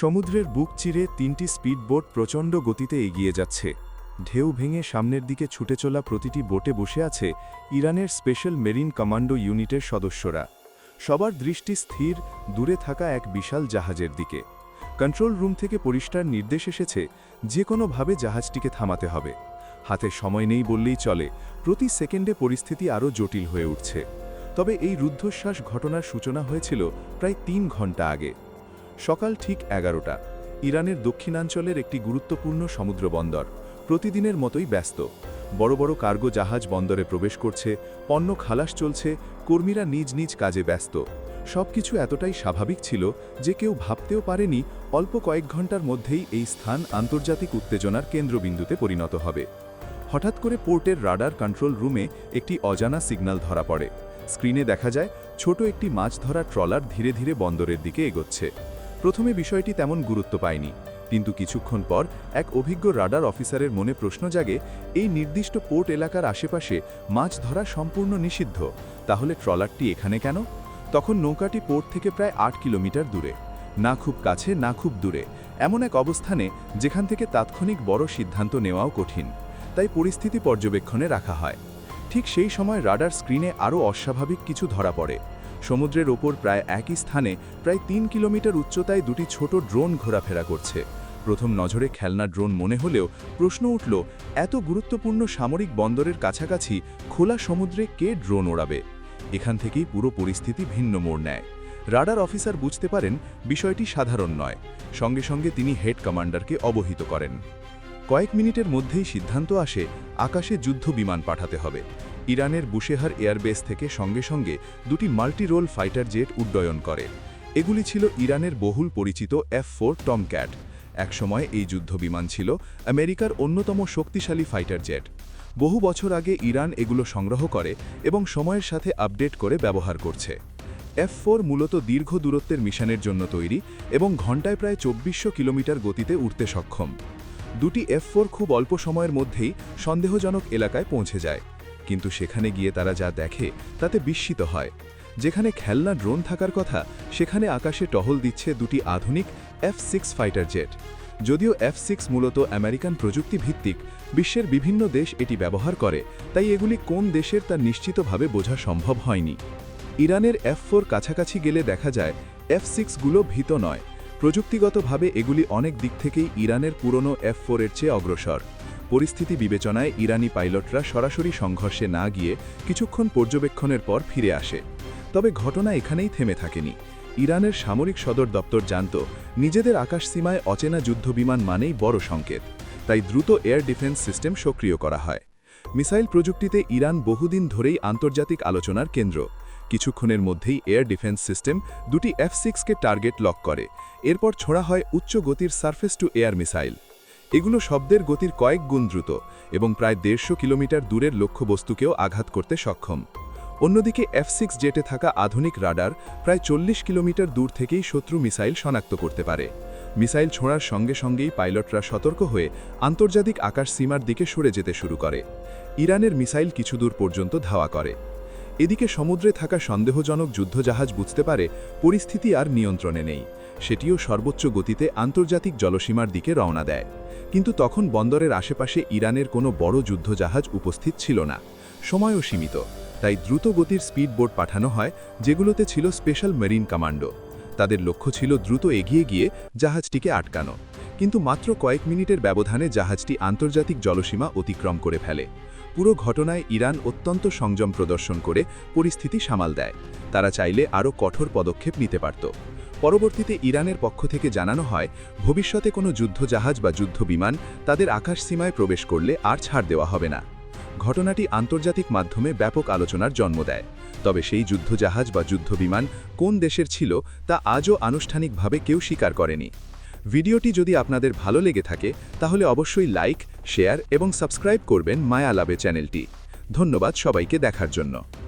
সমুদ্রের বুক চিরে তিনটি স্পিডবোট প্রচণ্ড গতিতে এগিয়ে যাচ্ছে। ঢেউ ভেঙে সামনের দিকে ছুটে চলা প্রতিটি বোটে বসে আছে ইরানের স্পেশাল মেরিন কমান্ডো ইউনিটের সদস্যরা। সবার দৃষ্টি স্থির দূরে থাকা এক বিশাল জাহাজের দিকে। কন্ট্রোল রুম থেকে পরিষ্কার নির্দেশ এসেছে, যে কোনোভাবে জাহাজটিকে থামাতে হবে। হাতে সময় নেই বললেই চলে, প্রতি সেকেন্ডে পরিস্থিতি আরও জটিল হয়ে উঠছে। তবে এই রুদ্ধশ্বাস ঘটনার সূচনা হয়েছিল প্রায় 3 ঘন্টা আগে। সকাল ঠিক 11টা। ইরানের দক্ষিণাঞ্চলের একটি গুরুত্বপূর্ণ সমুদ্র বন্দর প্রতিদিনের মতোই ব্যস্ত। বড় বড় কার্গো জাহাজ বন্দরে প্রবেশ করছে, পণ্য খালাস চলছে, কর্মীরা নিজ নিজ কাজে ব্যস্ত। সবকিছু এতটাই স্বাভাবিক ছিল যে কেউ ভাবতেও পারেনি অল্প কয়েক ঘন্টার মধ্যেই এই স্থান আন্তর্জাতিক উত্তেজনার কেন্দ্রবিন্দুতে পরিণত হবে। হঠাৎ করে পোর্টের রাডার কন্ট্রোল রুমে একটি অজানা সিগন্যাল ধরা পড়ে। স্ক্রিনে দেখা যায় ছোট একটি মাছ ধরা ট্রলার ধীরে ধীরে বন্দরের দিকে এগোচ্ছে। প্রথমে বিষয়টি তেমন গুরুত্ব পায়নি, কিন্তু কিছুক্ষণ পর এক অভিজ্ঞ রাডার অফিসারের মনে প্রশ্ন জাগে, এই নির্দিষ্ট পোর্ট এলাকার আশেপাশে মাছ ধরা সম্পূর্ণ নিষিদ্ধ, তাহলে ট্রলারটি এখানে কেন? তখন নৌকাটি পোর্ট থেকে প্রায় 8 কিলোমিটার দূরে, না খুব কাছে না খুব দূরে, এমন এক অবস্থানে যেখান থেকে তাৎক্ষণিক বড় সিদ্ধান্ত নেওয়াও কঠিন। তাই পরিস্থিতি পর্যবেক্ষণে রাখা হয়। ঠিক সেই সময় রাডার স্ক্রিনে আরও অস্বাভাবিক কিছু ধরা পড়ে। সমুদ্রের ওপর প্রায় একই স্থানে প্রায় 3 কিলোমিটার উচ্চতায় দুটি ছোট ড্রোন ঘোরাফেরা করছে। প্রথম নজরে খেলনা ড্রোন মনে হলেও প্রশ্ন উঠল, এত গুরুত্বপূর্ণ সামরিক বন্দরের কাছাকাছি খোলা সমুদ্রে কে ড্রোন ওড়াবে? এখান থেকেই পুরো পরিস্থিতি ভিন্ন মোড় নেয়। রাডার অফিসার বুঝতে পারেন বিষয়টি সাধারণ নয়। সঙ্গে সঙ্গে তিনি হেড কমান্ডারকে অবহিত করেন। কয়েক মিনিটের মধ্যেই সিদ্ধান্ত আসে, আকাশে যুদ্ধ বিমান পাঠাতে হবে। ইরানের বুশেহার এয়ারবেস থেকে সঙ্গে সঙ্গে দুটি মাল্টি রোল ফাইটার জেট উড্ডয়ন করে। এগুলি ছিল ইরানের বহুল পরিচিত F-4 টমক্যাট। একসময় এই যুদ্ধ বিমান ছিল আমেরিকার অন্যতম শক্তিশালী ফাইটার জেট। বহু বছর আগে ইরান এগুলো সংগ্রহ করে এবং সময়ের সাথে আপডেট করে ব্যবহার করছে। F-4 মূলত দীর্ঘ দূরত্বের মিশনের জন্য তৈরি এবং ঘণ্টায় প্রায় 2400 কিলোমিটার গতিতে উড়তে সক্ষম। দুটি F-4 খুব অল্প সময়ের মধ্যেই সন্দেহজনক এলাকায় পৌঁছে যায়, কিন্তু সেখানে গিয়ে তারা যা দেখে তাতে বিস্মিত হয়। যেখানে খেলনা ড্রোন থাকার কথা, সেখানে আকাশে টহল দিচ্ছে দুটি আধুনিক F-6 ফাইটার জেট। যদিও F-6 মূলত আমেরিকান প্রযুক্তি ভিত্তিক, বিশ্বের বিভিন্ন দেশ এটি ব্যবহার করে, তাই এগুলি কোন দেশের তা নিশ্চিতভাবে বোঝা সম্ভব হয়নি। ইরানের F-4 কাছাকাছি গেলে দেখা যায় F-6 গুলো ভীত নয়। প্রযুক্তিগতভাবে এগুলি অনেক দিক থেকেই ইরানের পুরনো F-4 এর চেয়ে অগ্রসর। পরিস্থিতি বিবেচনায় ইরানি পাইলটরা সরাসরি সংঘর্ষে না গিয়ে কিছুক্ষণ পর্যবেক্ষণের পর ফিরে আসে। তবে ঘটনা এখানেই থেমে থাকেনি। ইরানের সামরিক সদর দপ্তর জানত, নিজেদের আকাশসীমায় অচেনা যুদ্ধবিমান মানেই বড় সংকেত। তাই দ্রুত এয়ার ডিফেন্স সিস্টেম সক্রিয় করা হয়। মিসাইল প্রযুক্তিতে ইরান বহুদিন ধরেই আন্তর্জাতিক আলোচনার কেন্দ্র। কিছুক্ষণের মধ্যেই এয়ার ডিফেন্স সিস্টেম দুটি F-6কে টার্গেট লক করে। এরপর ছোড়া হয় উচ্চ গতির সারফেস টু এয়ার মিসাইল। এগুলো শব্দের গতির কয়েক গুণ দ্রুত এবং প্রায় 150 কিলোমিটার দূরের লক্ষ্যবস্তুকেও আঘাত করতে সক্ষম। অন্যদিকে F-6 জেটে থাকা আধুনিক রাডার প্রায় 40 কিলোমিটার দূর থেকেই শত্রু মিসাইল শনাক্ত করতে পারে। মিসাইল ছোঁড়ার সঙ্গে সঙ্গেই পাইলটরা সতর্ক হয়ে আন্তর্জাতিক আকাশ সীমার দিকে সরে যেতে শুরু করে। ইরানের মিসাইল কিছু দূর পর্যন্ত ধাওয়া করে। এদিকে সমুদ্রে থাকা সন্দেহজনক যুদ্ধজাহাজ বুঝতে পারে পরিস্থিতি আর নিয়ন্ত্রণে নেই। সেটিও সর্বোচ্চ গতিতে আন্তর্জাতিক জলসীমার দিকে রওনা দেয়। কিন্তু তখন বন্দরের আশেপাশে ইরানের কোনো বড় যুদ্ধজাহাজ উপস্থিত ছিল না। সময়ও সীমিত, তাই দ্রুত গতির স্পিডবোট পাঠানো হয়, যেগুলোতে ছিল স্পেশাল মেরিন কমান্ডো। তাদের লক্ষ্য ছিল দ্রুত এগিয়ে গিয়ে জাহাজটিকে আটকানো। কিন্তু মাত্র কয়েক মিনিটের ব্যবধানে জাহাজটি আন্তর্জাতিক জলসীমা অতিক্রম করে ফেলে। পুরো ঘটনায় ইরান অত্যন্ত সংযম প্রদর্শন করে পরিস্থিতি সামাল দেয়। তারা চাইলে আরও কঠোর পদক্ষেপ নিতে পারত। পরবর্তীতে ইরানের পক্ষ থেকে জানানো হয়, ভবিষ্যতে কোনো যুদ্ধজাহাজ বা যুদ্ধবিমান তাদের আকাশ সীমায় প্রবেশ করলে আর ছাড় দেওয়া হবে না। ঘটনাটি আন্তর্জাতিক মাধ্যমে ব্যাপক আলোচনার জন্ম দেয়। তবে সেই যুদ্ধজাহাজ বা যুদ্ধবিমান কোন দেশের ছিল তা আজও আনুষ্ঠানিকভাবে কেউ স্বীকার করেনি। ভিডিওটি যদি আপনাদের ভালো লেগে থাকে তাহলে অবশ্যই লাইক, শেয়ার এবং সাবস্ক্রাইব করবেন মায়া লাবে চ্যানেলটি। ধন্যবাদ সবাইকে দেখার জন্য।